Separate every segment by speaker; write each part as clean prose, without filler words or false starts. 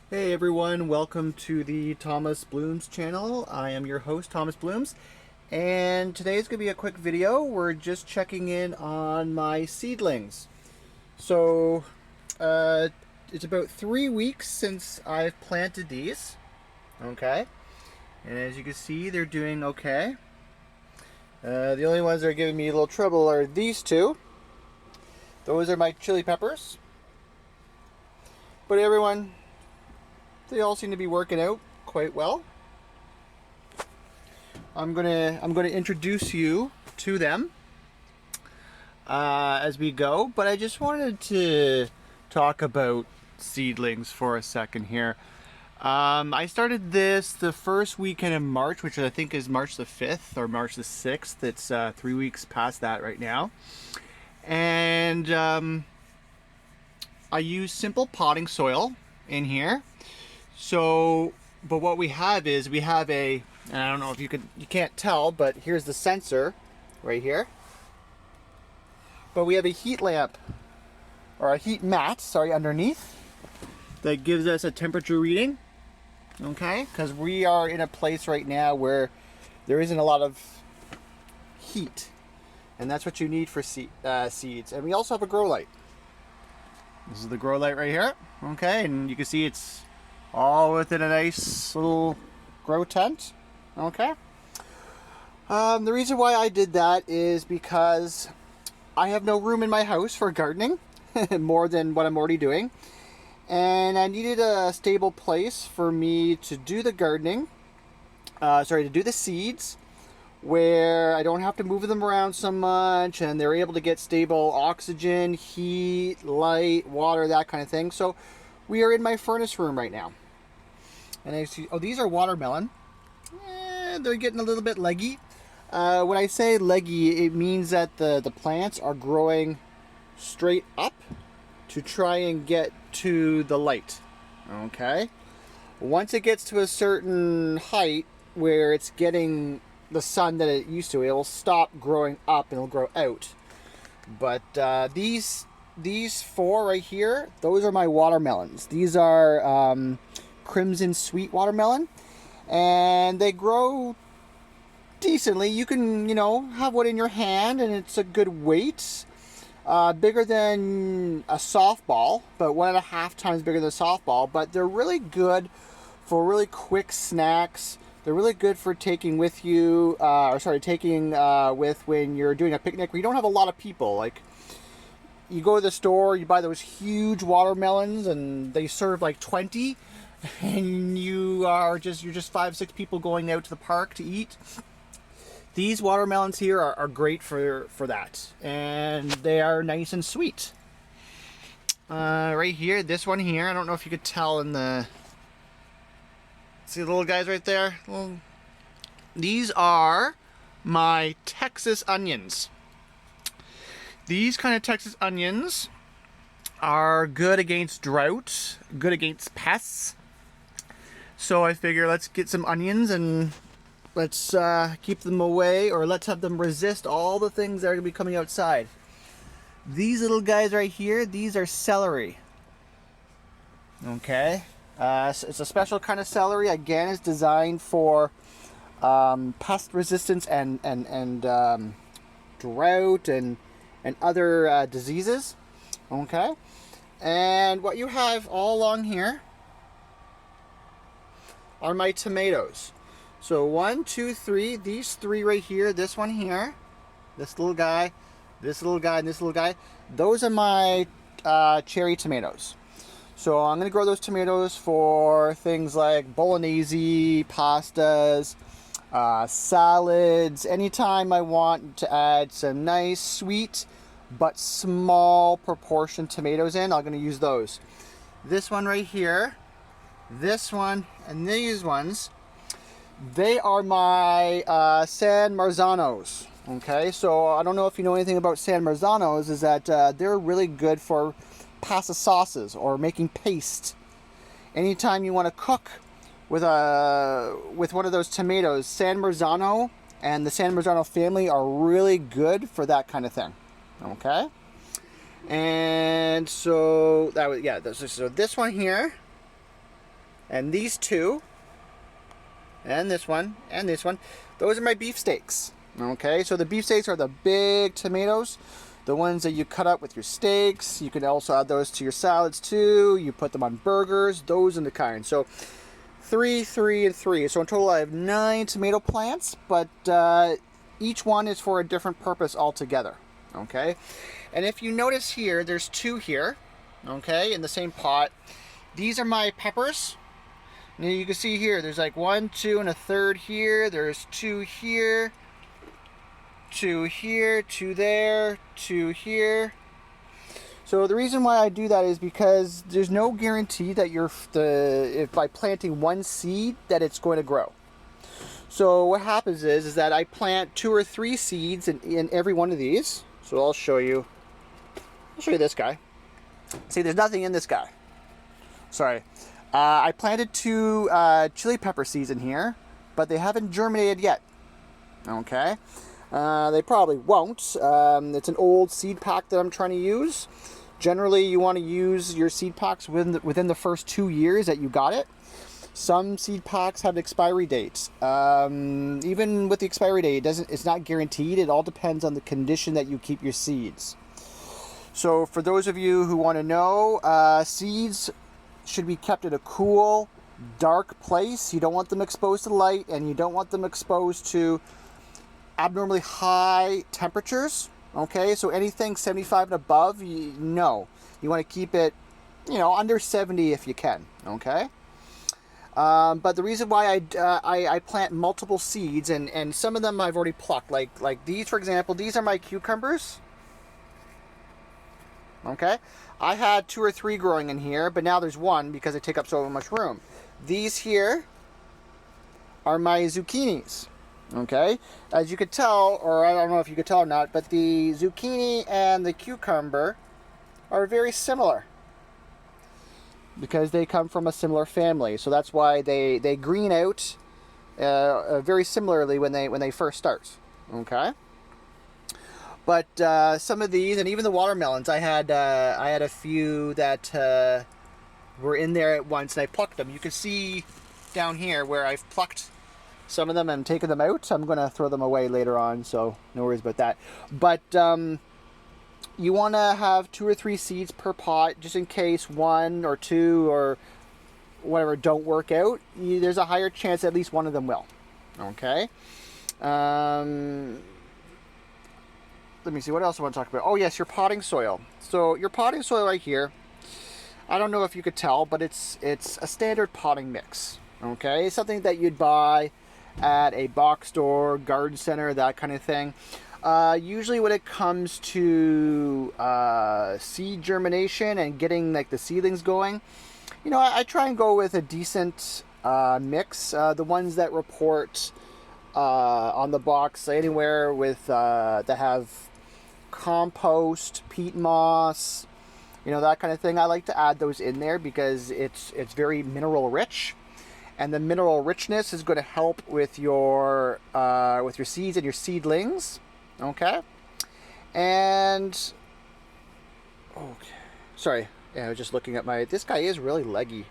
Speaker 1: Hey everyone, welcome to the Thomas Blooms channel. I am your host, Thomas Blooms, and today is going to be a quick video. We're just checking in on my seedlings. So, it's about 3 weeks since I've planted these, okay? And as you can see, they're doing okay. The only ones that are giving me a little trouble are these two. Those are my chili peppers. But everyone, they all seem to be working out quite well. I'm gonna introduce you to them as we go, but I just wanted to talk about seedlings for a second here. I started this the first weekend in March, which I think is March the 5th or March the 6th. It's 3 weeks past that right now. And I use simple potting soil in here. So, but what we have is we have and I don't know if you can't tell, but here's the sensor right here. But we have a heat lamp, or a heat mat, sorry, underneath that gives us a temperature reading, okay? Because we are in a place right now where there isn't a lot of heat, and that's what you need for seeds. And we also have a grow light. This is the grow light right here, okay? And you can see it's all within a nice little grow tent, okay? The reason why I did that is because I have no room in my house for gardening, more than what I'm already doing. And I needed a stable place for me to do the gardening, to do the seeds, where I don't have to move them around so much, and they're able to get stable oxygen, heat, light, water, that kind of thing. So we are in my furnace room right now. And I see, oh, these are watermelon. They're getting a little bit leggy. When I say leggy, it means that the plants are growing straight up to try and get to the light. Okay? Once it gets to a certain height where it's getting the sun that it used to, it will stop growing up and it'll grow out. But these four right here, those are my watermelons. These are crimson sweet watermelon, and they grow decently. You can, have one in your hand, and it's a good weight. Bigger than a softball, but 1.5 times bigger than a softball. But they're really good for really quick snacks. They're really good for taking with you, with when you're doing a picnic where you don't have a lot of people. Like, you go to the store, you buy those huge watermelons, and they serve like 20, and you're just 5-6 people going out to the park to eat. These watermelons here are great for that, and they are nice and sweet. Right here, this one here, I don't know if you could tell in the... See the little guys right there? Well, these are my Texas onions. These kind of Texas onions are good against drought, good against pests. So I figure let's get some onions and let's keep them away, or let's have them resist all the things that are going to be coming outside. These little guys right here, these are celery. Okay. It's a special kind of celery. Again, it's designed for pest resistance and drought and other diseases. Okay. And what you have all along here are my tomatoes. So 1, 2, 3. These three right here. This one here. This little guy. This little guy and this little guy. Those are my cherry tomatoes. So I'm going to grow those tomatoes for things like bolognese, pastas, salads. Anytime I want to add some nice, sweet, but small proportion tomatoes in, I'm going to use those. This one right here, this one, and these ones, they are my San Marzanos. Okay, so I don't know if you know anything about San Marzanos, is that they're really good for pasta sauces or making paste. Anytime you want to cook with one of those tomatoes, San Marzano and the San Marzano family are really good for that kind of thing. Okay, and so that was so this one here And these two, and this one, and this one, those are my beefsteaks. Okay, so the beefsteaks are the big tomatoes, the ones that you cut up with your steaks. You can also add those to your salads too. You put them on burgers, those and the kind. So 3, 3, and 3. So in total I have 9 tomato plants, but each one is for a different purpose altogether. Okay, and if you notice here, there's 2 here, okay, in the same pot. These are my peppers. Now you can see here, there's like 1, 2, and a third here. There's 2 here, 2 here, 2 there, 2 here. So the reason why I do that is because there's no guarantee that if by planting 1 seed that it's going to grow. So what happens is that I plant 2 or 3 seeds in every one of these. So I'll show you this guy. See, there's nothing in this guy. Sorry. I planted 2 chili pepper seeds in here, but they haven't germinated yet. Okay. They probably won't. It's an old seed pack that I'm trying to use. Generally, you want to use your seed packs within the first 2 years that you got it. Some seed packs have expiry dates. Even with the expiry date, it's not guaranteed. It all depends on the condition that you keep your seeds. So for those of you who want to know, seeds should be kept in a cool, dark place. You don't want them exposed to light, and you don't want them exposed to abnormally high temperatures. Okay, so anything 75 and above, no. You want to keep it, under 70 if you can. Okay. But the reason why I plant multiple seeds, and some of them I've already plucked, like these, for example, these are my cucumbers. Okay, I had 2 or 3 growing in here, but now there's 1 because they take up so much room. These here are my zucchinis. Okay, as you could tell, or I don't know if you could tell or not, but the zucchini and the cucumber are very similar because they come from a similar family. So that's why they green out very similarly when they first start. Okay. But some of these, and even the watermelons, I had a few that were in there at once, and I plucked them. You can see down here where I've plucked some of them and taken them out. I'm going to throw them away later on, so no worries about that. But you want to have 2 or 3 seeds per pot, just in case 1 or 2 or whatever don't work out. There's a higher chance at least one of them will. Okay. Let me see, what else I want to talk about? Oh yes, your potting soil. So your potting soil right here, I don't know if you could tell, but it's a standard potting mix. Okay, it's something that you'd buy at a box store, garden center, that kind of thing. Usually when it comes to seed germination and getting like the seedlings going, I try and go with a decent mix. The ones that report on the box anywhere with that have compost, peat moss, that kind of thing. I like to add those in there because it's very mineral rich, and the mineral richness is going to help with your seeds and your seedlings. Okay, and okay, sorry, I was just looking at this guy is really leggy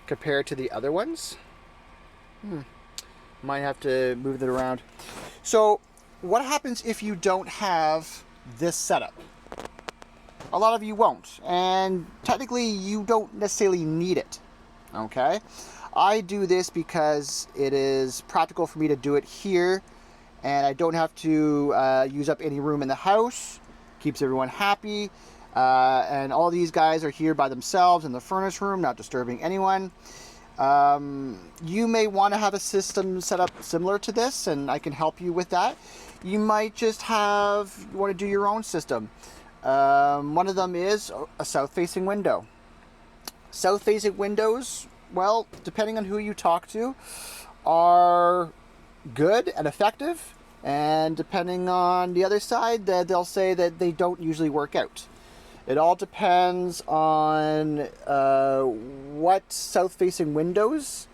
Speaker 1: compared to the other ones. Might have to move it around. So what happens if you don't have this setup? A lot of you won't, and technically you don't necessarily need it. Okay, I do this because it is practical for me to do it here, and I don't have to use up any room in the house. Keeps everyone happy, and all these guys are here by themselves in the furnace room, not disturbing anyone. You may want to have a system set up similar to this, and I can help you with that. You might just want to do your own system. One of them is a south-facing window. South-facing windows, well, depending on who you talk to, are good and effective, and depending on the other side, they'll say that they don't usually work out. It all depends on what south-facing windows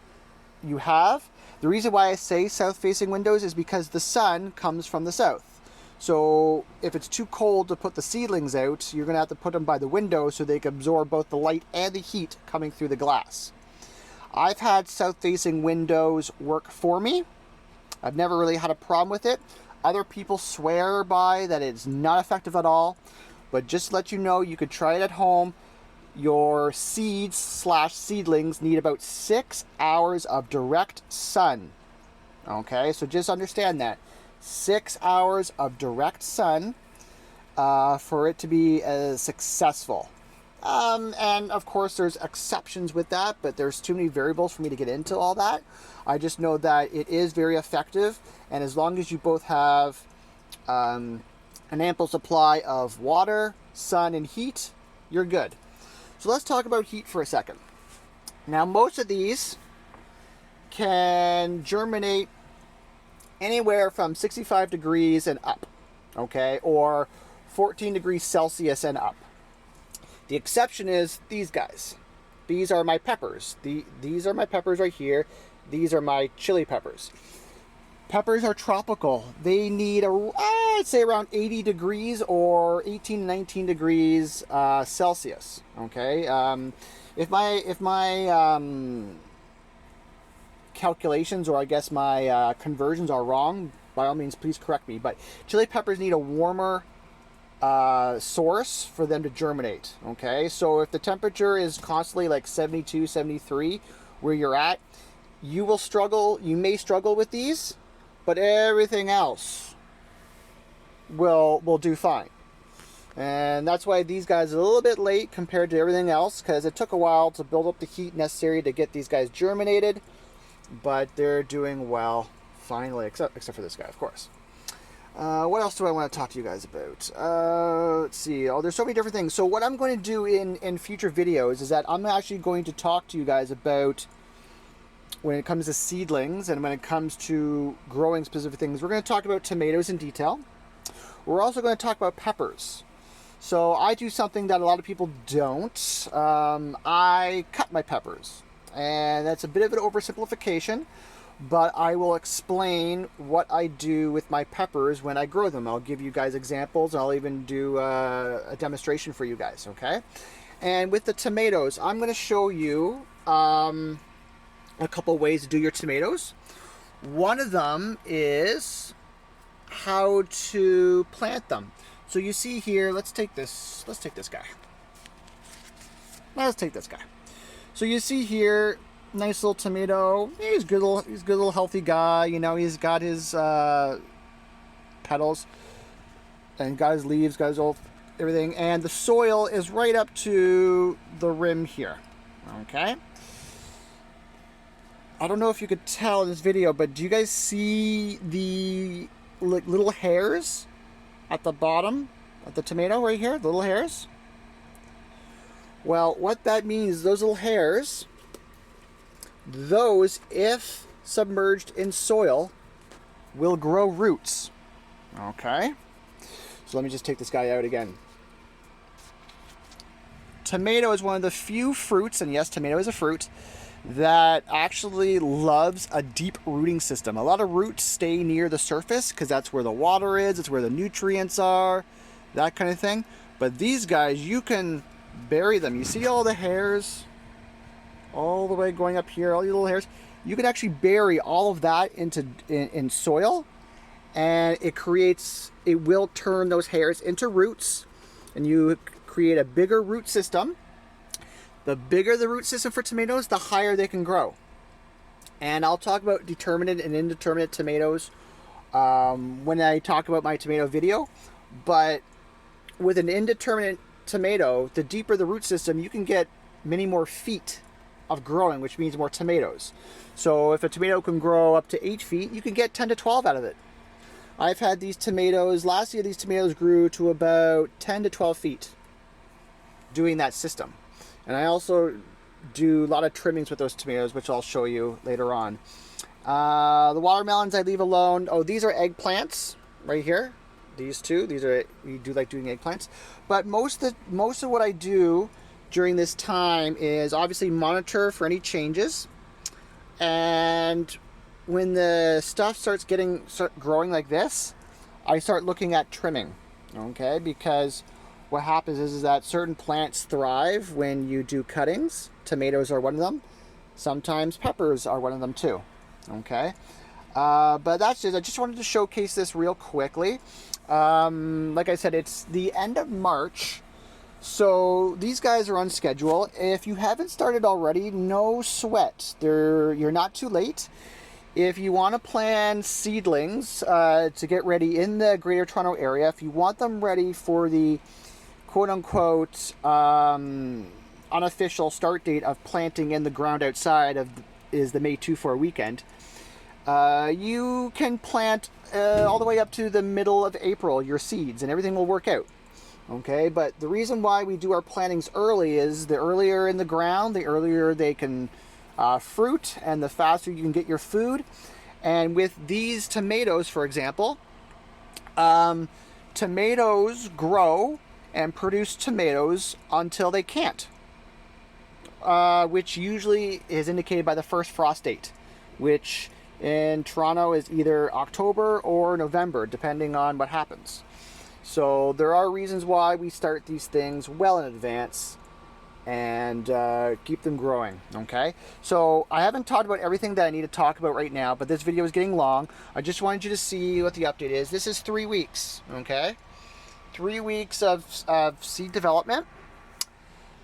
Speaker 1: you have. The reason why I say south-facing windows is because the sun comes from the south. So if it's too cold to put the seedlings out, you're going to have to put them by the window so they can absorb both the light and the heat coming through the glass. I've had south-facing windows work for me. I've never really had a problem with it. Other people swear by that it's not effective at all. But just to let you know, you could try it at home. Your seedlings need about 6 hours of direct sun. Okay, so just understand that. 6 hours of direct sun for it to be successful. And of course there's exceptions with that, but there's too many variables for me to get into all that. I just know that it is very effective, and as long as you both have an ample supply of water, sun, and heat, you're good. So let's talk about heat for a second. Now, most of these can germinate anywhere from 65 degrees and up, okay, or 14 degrees Celsius and up. The exception is these guys. These are my peppers. These are my peppers right here. These are my chili peppers. Peppers are tropical. They need, I'd say, around 80 degrees or 18 to 19 degrees Celsius. Okay. If my calculations, or I guess my conversions are wrong, by all means, please correct me. But chili peppers need a warmer source for them to germinate. Okay, so if the temperature is constantly like 72, 73 where you're at, you will struggle. You may struggle with these, but everything else will do fine. And that's why these guys are a little bit late compared to everything else, because it took a while to build up the heat necessary to get these guys germinated, but they're doing well finally, except for this guy, of course. What else do I want to talk to you guys about? Let's see. Oh, there's so many different things. So what I'm going to do in future videos is that I'm actually going to talk to you guys about, when it comes to seedlings and when it comes to growing specific things, we're going to talk about tomatoes in detail. We're also going to talk about peppers. So I do something that a lot of people don't. I cut my peppers. And that's a bit of an oversimplification, but I will explain what I do with my peppers when I grow them. I'll give you guys examples. I'll even do a demonstration for you guys, okay? And with the tomatoes, I'm going to show you a couple ways to do your tomatoes. One of them is how to plant them. So you see here, let's take this guy. Let's take this guy. So you see here, nice little tomato. He's good little healthy guy. You know, he's got his petals and got his leaves, got his old everything, and the soil is right up to the rim here. Okay. I don't know if you could tell in this video, but do you guys see the little hairs at the bottom of the tomato right here? The little hairs? Well, what that means is those little hairs, those, if submerged in soil, will grow roots. Okay? So let me just take this guy out again. Tomato is one of the few fruits, and yes, tomato is a fruit, that actually loves a deep rooting system. A lot of roots stay near the surface because that's where the water is, it's where the nutrients are, that kind of thing. But these guys, you can bury them. You see all the hairs all the way going up here, all these little hairs? You can actually bury all of that in soil, and it will turn those hairs into roots, and you create a bigger root system. The bigger the root system for tomatoes, the higher they can grow. And I'll talk about determinate and indeterminate tomatoes when I talk about my tomato video. But with an indeterminate tomato, the deeper the root system, you can get many more feet of growing, which means more tomatoes. So if a tomato can grow up to 8 feet, you can get 10 to 12 out of it. I've had these tomatoes, last year these tomatoes grew to about 10 to 12 feet doing that system. And I also do a lot of trimmings with those tomatoes, which I'll show you later on. The watermelons I leave alone. Oh, these are eggplants right here. These two. We do like doing eggplants. But most of what I do during this time is obviously monitor for any changes. And when the stuff starts growing like this, I start looking at trimming. Okay, because what happens is that certain plants thrive when you do cuttings. Tomatoes are one of them. Sometimes peppers are one of them too. Okay, but that's just, I just wanted to showcase this real quickly. Like I said, it's the end of March, so these guys are on schedule. If you haven't started already, no sweat. You're not too late. If you want to plant seedlings to get ready in the Greater Toronto area, if you want them ready for the quote-unquote unofficial start date of planting in the ground outside is the May 2-4 weekend, you can plant all the way up to the middle of April your seeds, and everything will work out. Okay, but the reason why we do our plantings early is the earlier in the ground, the earlier they can fruit, and the faster you can get your food. And with these tomatoes, for example, tomatoes grow and produce tomatoes until they can't, which usually is indicated by the first frost date, which in Toronto is either October or November, depending on what happens. So there are reasons why we start these things well in advance and keep them growing. Okay, so I haven't talked about everything that I need to talk about right now, but this video is getting long. I just wanted you to see what the update is. This is 3 weeks. Okay, 3 weeks of seed development,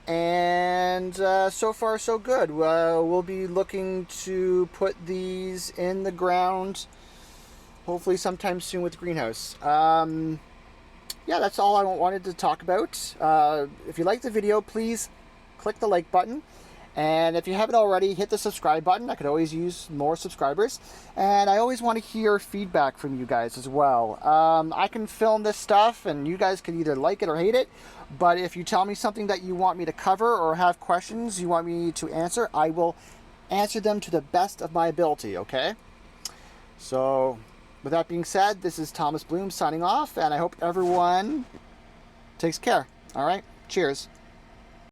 Speaker 1: and so far so good. We'll be looking to put these in the ground hopefully sometime soon with the greenhouse. Yeah, that's all I wanted to talk about. If you like the video, please click the like button. And if you haven't already, hit the subscribe button. I could always use more subscribers. And I always want to hear feedback from you guys as well. I can film this stuff and you guys can either like it or hate it. But if you tell me something that you want me to cover or have questions you want me to answer, I will answer them to the best of my ability, okay? So, with that being said, this is Thomas Bloom signing off, and I hope everyone takes care. All right? Cheers.